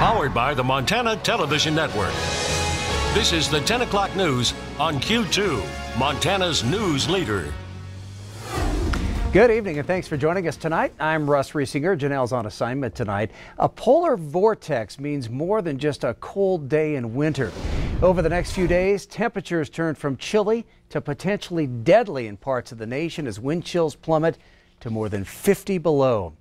Powered by the Montana Television Network. This is the 10 o'clock news on Q2, Montana's news leader. Good evening and thanks for joining us tonight. I'm Russ Riesinger. Janelle's on assignment tonight. A polar vortex means more than just a cold day in winter. Over the next few days, temperatures turn from chilly to potentially deadly in parts of the nation as wind chills plummet to more than 50 below.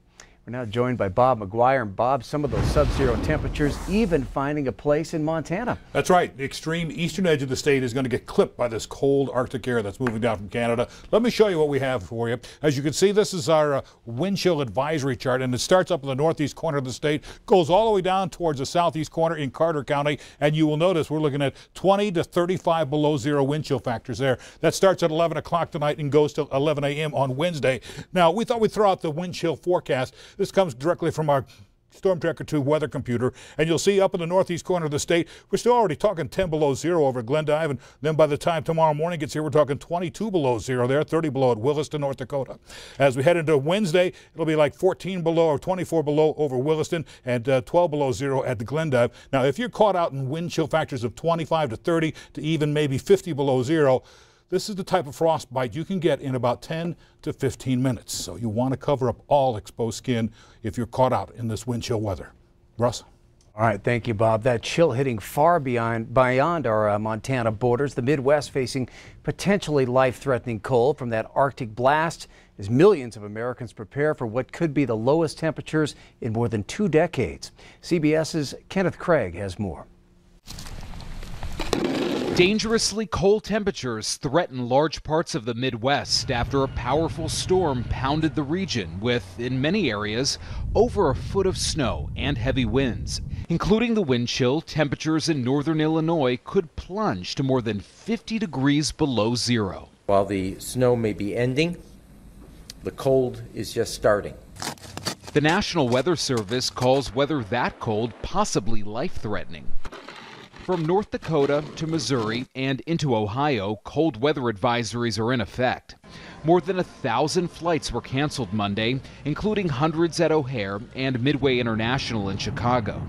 We're now joined by Bob McGuire. And Bob, some of those sub-zero temperatures even finding a place in Montana. That's right. The extreme eastern edge of the state is going to get clipped by this cold Arctic air that's moving down from Canada. Let me show you what we have for you. As you can see, this is our wind chill advisory chart, and it starts up in the northeast corner of the state, goes all the way down towards the southeast corner in Carter County, and you will notice we're looking at 20 to 35 below zero wind chill factors there. That starts at 11 o'clock tonight and goes till 11 a.m. on Wednesday. Now, we thought we'd throw out the wind chill forecast. This comes directly from our Storm Tracker 2 weather computer, and you'll see up in the northeast corner of the state, we're still already talking 10 below zero over Glendive, and then by the time tomorrow morning gets here, we're talking 22 below zero there, 30 below at Williston, North Dakota. As we head into Wednesday, it'll be like 14 below or 24 below over Williston and 12 below zero at the Glendive. Now, if you're caught out in wind chill factors of 25 to 30 to even maybe 50 below zero, this is the type of frostbite you can get in about 10 to 15 minutes. So you want to cover up all exposed skin if you're caught out in this wind chill weather. Russ? All right, thank you, Bob. That chill hitting far beyond our Montana borders. The Midwest facing potentially life-threatening cold from that Arctic blast as millions of Americans prepare for what could be the lowest temperatures in more than 2 decades. CBS's Kenneth Craig has more. Dangerously cold temperatures threaten large parts of the Midwest after a powerful storm pounded the region with, in many areas, over a foot of snow and heavy winds. Including the wind chill, temperatures in northern Illinois could plunge to more than 50 degrees below zero. While the snow may be ending, the cold is just starting. The National Weather Service calls weather that cold possibly life-threatening. From North Dakota to Missouri and into Ohio, cold weather advisories are in effect. More than 1,000 flights were canceled Monday, including hundreds at O'Hare and Midway International in Chicago.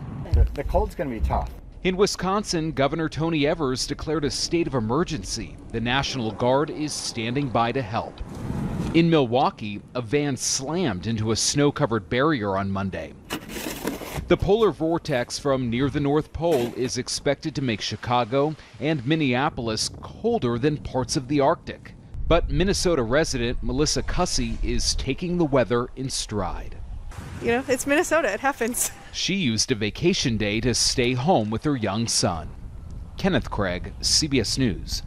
The cold's going to be tough. In Wisconsin, Governor Tony Evers declared a state of emergency. The National Guard is standing by to help. In Milwaukee, a van slammed into a snow-covered barrier on Monday. The polar vortex from near the North Pole is expected to make Chicago and Minneapolis colder than parts of the Arctic. But Minnesota resident Melissa Cussey is taking the weather in stride. You know, it's Minnesota, it happens. She used a vacation day to stay home with her young son. Kenneth Craig, CBS News.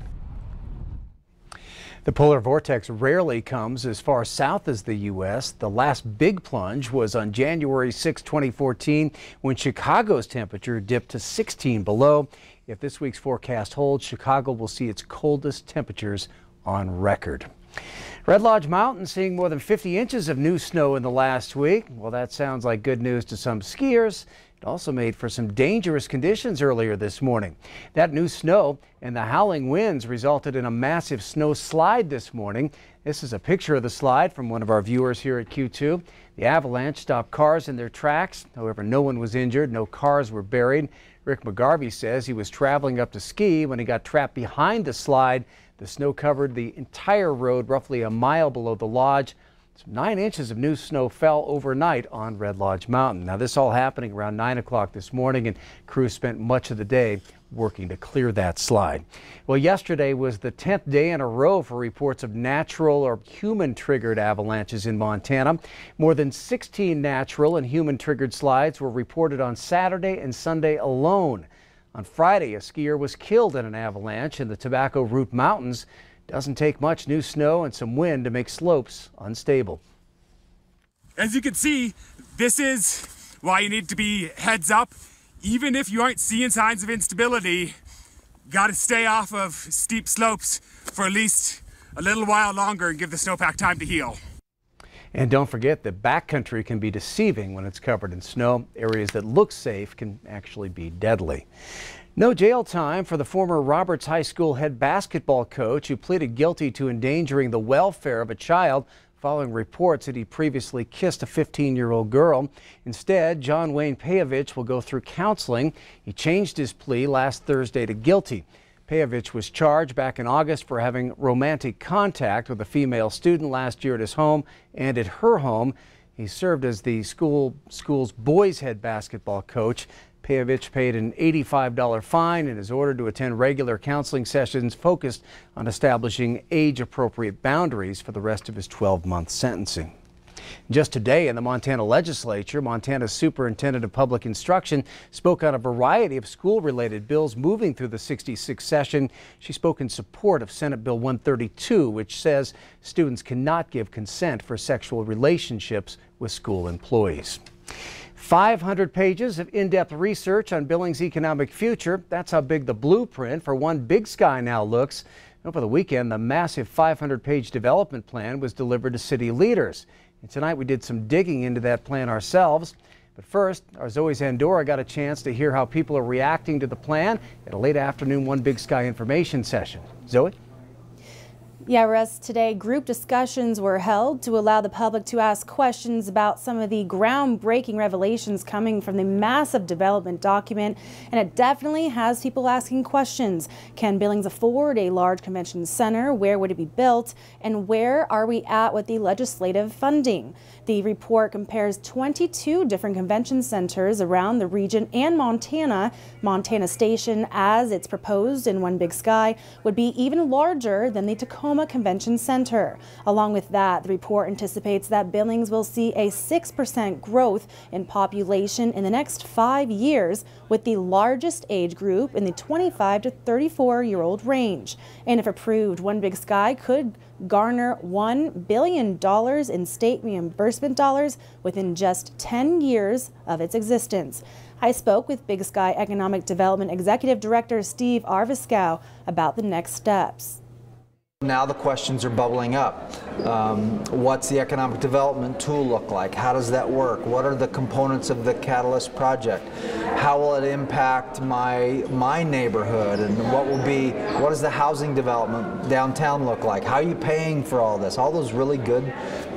The polar vortex rarely comes as far south as the U.S. The last big plunge was on January 6, 2014, when Chicago's temperature dipped to 16 below. If this week's forecast holds, Chicago will see its coldest temperatures on record. Red Lodge Mountain seeing more than 50 inches of new snow in the last week. Well, that sounds like good news to some skiers. It also made for some dangerous conditions earlier this morning. That new snow and the howling winds resulted in a massive snow slide this morning. This is a picture of the slide from one of our viewers here at Q2. The avalanche stopped cars in their tracks. However, no one was injured. No cars were buried. Rick McGarvey says he was traveling up to ski when he got trapped behind the slide. The snow covered the entire road roughly a mile below the lodge. 9 inches of new snow fell overnight on Red Lodge Mountain. Now, this all happening around 9 o'clock this morning, and crews spent much of the day working to clear that slide. Well, yesterday was the 10th day in a row for reports of natural or human-triggered avalanches in Montana. More than 16 natural and human-triggered slides were reported on Saturday and Sunday alone. On Friday, a skier was killed in an avalanche in the Tobacco Root Mountains. Doesn't take much new snow and some wind to make slopes unstable. As you can see, this is why you need to be heads up. Even if you aren't seeing signs of instability, got to stay off of steep slopes for at least a little while longer and give the snowpack time to heal. And don't forget that backcountry can be deceiving when it's covered in snow. Areas that look safe can actually be deadly. No jail time for the former Roberts High School head basketball coach who pleaded guilty to endangering the welfare of a child following reports that he previously kissed a 15-year-old girl. Instead, John Wayne Pejovich will go through counseling. He changed his plea last Thursday to guilty. Pejovich was charged back in August for having romantic contact with a female student last year at his home and at her home. He served as the school's boys' head basketball coach. Pejovich paid an $85 fine and is ordered to attend regular counseling sessions focused on establishing age-appropriate boundaries for the rest of his 12-month sentencing. Just today in the Montana legislature, Montana's Superintendent of Public Instruction spoke on a variety of school-related bills moving through the 66th session. She spoke in support of Senate Bill 132, which says students cannot give consent for sexual relationships with school employees. 500 pages of in-depth research on Billings' economic future. That's how big the blueprint for One Big Sky now looks. Over the weekend, the massive 500-page development plan was delivered to city leaders. And tonight we did some digging into that plan ourselves. But first, our Zoe Zandora got a chance to hear how people are reacting to the plan at a late afternoon One Big Sky information session. Zoe? Yeah, Russ, today group discussions were held to allow the public to ask questions about some of the groundbreaking revelations coming from the massive development document. And it definitely has people asking questions. Can Billings afford a large convention center? Where would it be built? And where are we at with the legislative funding? The report compares 22 different convention centers around the region and Montana. Montana Station, as it's proposed in One Big Sky, would be even larger than the Tacoma Convention Center. Along with that, the report anticipates that Billings will see a 6% growth in population in the next 5 years, with the largest age group in the 25 to 34-year-old range. And if approved, One Big Sky could garner $1 billion in state reimbursement dollars within just 10 years of its existence. I spoke with Big Sky Economic Development Executive Director Steve Arviskow about the next steps. Now the questions are bubbling up. What's the economic development tool look like? How does that work? What are the components of the Catalyst project? How will it impact my neighborhood? And what does the housing development downtown look like? How are you paying for all this? All those really good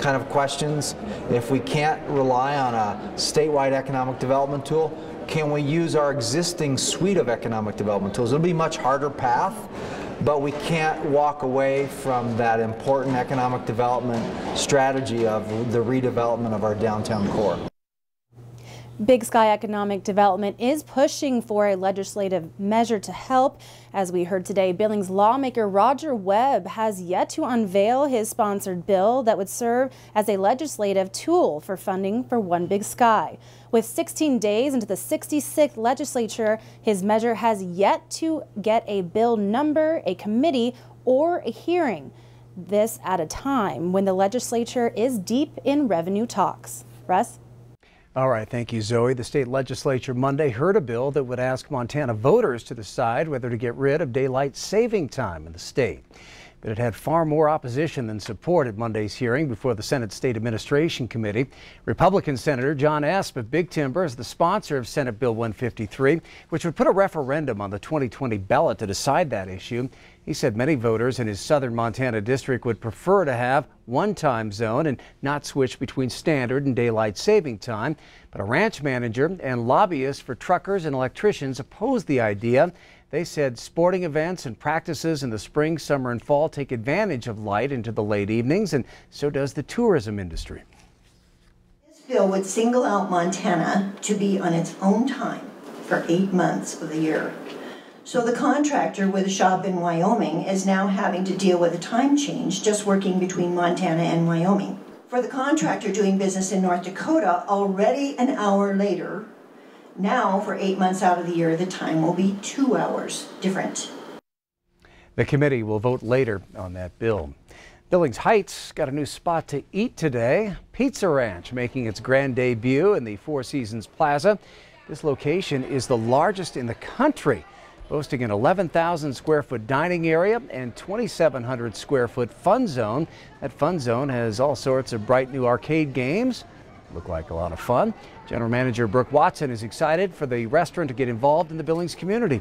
kind of questions. If we can't rely on a statewide economic development tool, can we use our existing suite of economic development tools? It'll be a much harder path, but we can't walk away from that important economic development strategy of the redevelopment of our downtown core. Big Sky Economic Development is pushing for a legislative measure to help. As we heard today, Billings lawmaker Roger Webb has yet to unveil his sponsored bill that would serve as a legislative tool for funding for One Big Sky. With 16 days into the 66th legislature, his measure has yet to get a bill number, a committee, or a hearing. This at a time when the legislature is deep in revenue talks. Russ? All right, thank you, Zoe. The state legislature Monday heard a bill that would ask Montana voters to decide whether to get rid of daylight saving time in the state. But it had far more opposition than support at Monday's hearing before the Senate State Administration Committee. Republican Senator John Esp of Big Timber is the sponsor of Senate Bill 153, which would put a referendum on the 2020 ballot to decide that issue. He said many voters in his southern Montana district would prefer to have one time zone and not switch between standard and daylight saving time. But a ranch manager and lobbyist for truckers and electricians opposed the idea. They said sporting events and practices in the spring, summer, and fall take advantage of light into the late evenings, and so does the tourism industry. This bill would single out Montana to be on its own time for 8 months of the year. So the contractor with a shop in Wyoming is now having to deal with a time change just working between Montana and Wyoming. For the contractor doing business in North Dakota, already an hour later, now for 8 months out of the year, the time will be 2 hours different. The committee will vote later on that bill. Billings Heights got a new spot to eat today. Pizza Ranch making its grand debut in the Four Seasons Plaza. This location is the largest in the country, boasting an 11,000 square foot dining area and 2,700 square foot fun zone. That fun zone has all sorts of bright new arcade games. Look like a lot of fun. General Manager Brooke Watson is excited for the restaurant to get involved in the Billings community.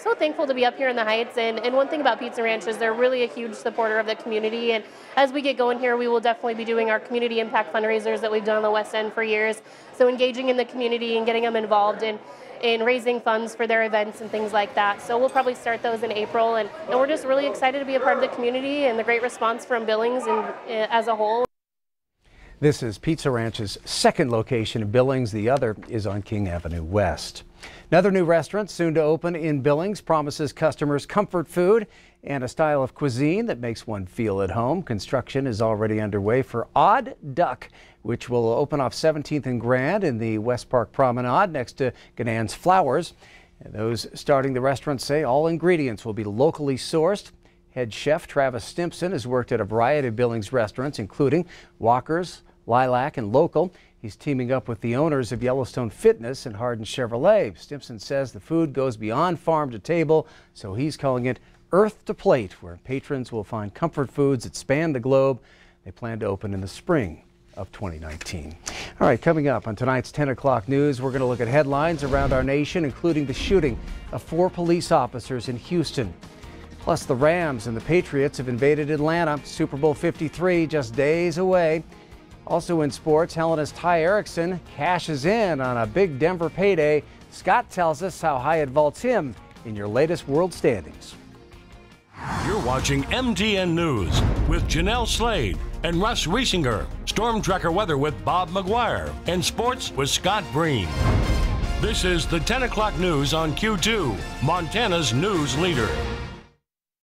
So thankful to be up here in the Heights, and one thing about Pizza Ranch is they're really a huge supporter of the community, and as we get going here, we will definitely be doing our community impact fundraisers that we've done on the West End for years. So engaging in the community and getting them involved in raising funds for their events and things like that. So we'll probably start those in April, and we're just really excited to be a part of the community and the great response from Billings and as a whole. This is Pizza Ranch's second location in Billings. The other is on King Avenue West. Another new restaurant soon to open in Billings promises customers comfort food and a style of cuisine that makes one feel at home. Construction is already underway for Odd Duck, which will open off 17th and Grand in the West Park Promenade next to Ganann's Flowers. And those starting the restaurant say all ingredients will be locally sourced. Head chef Travis Stimpson has worked at a variety of Billings restaurants, including Walker's, Lilac, and Local. He's teaming up with the owners of Yellowstone Fitness and Hardin Chevrolet. Stimpson says the food goes beyond farm to table, so he's calling it Earth to Plate, where patrons will find comfort foods that span the globe. They plan to open in the spring of 2019. All right, coming up on tonight's 10 o'clock news, we're going to look at headlines around our nation, including the shooting of 4 police officers in Houston. Plus, the Rams and the Patriots have invaded Atlanta. Super Bowl 53 just days away. Also in sports, Helena's Ty Erickson cashes in on a big Denver payday. Scott tells us how high it vaults him in your latest world standings. You're watching MTN News with Janelle Slade and Russ Riesinger. Storm Tracker weather with Bob McGuire. And sports with Scott Breen. This is the 10 o'clock news on Q2, Montana's news leader.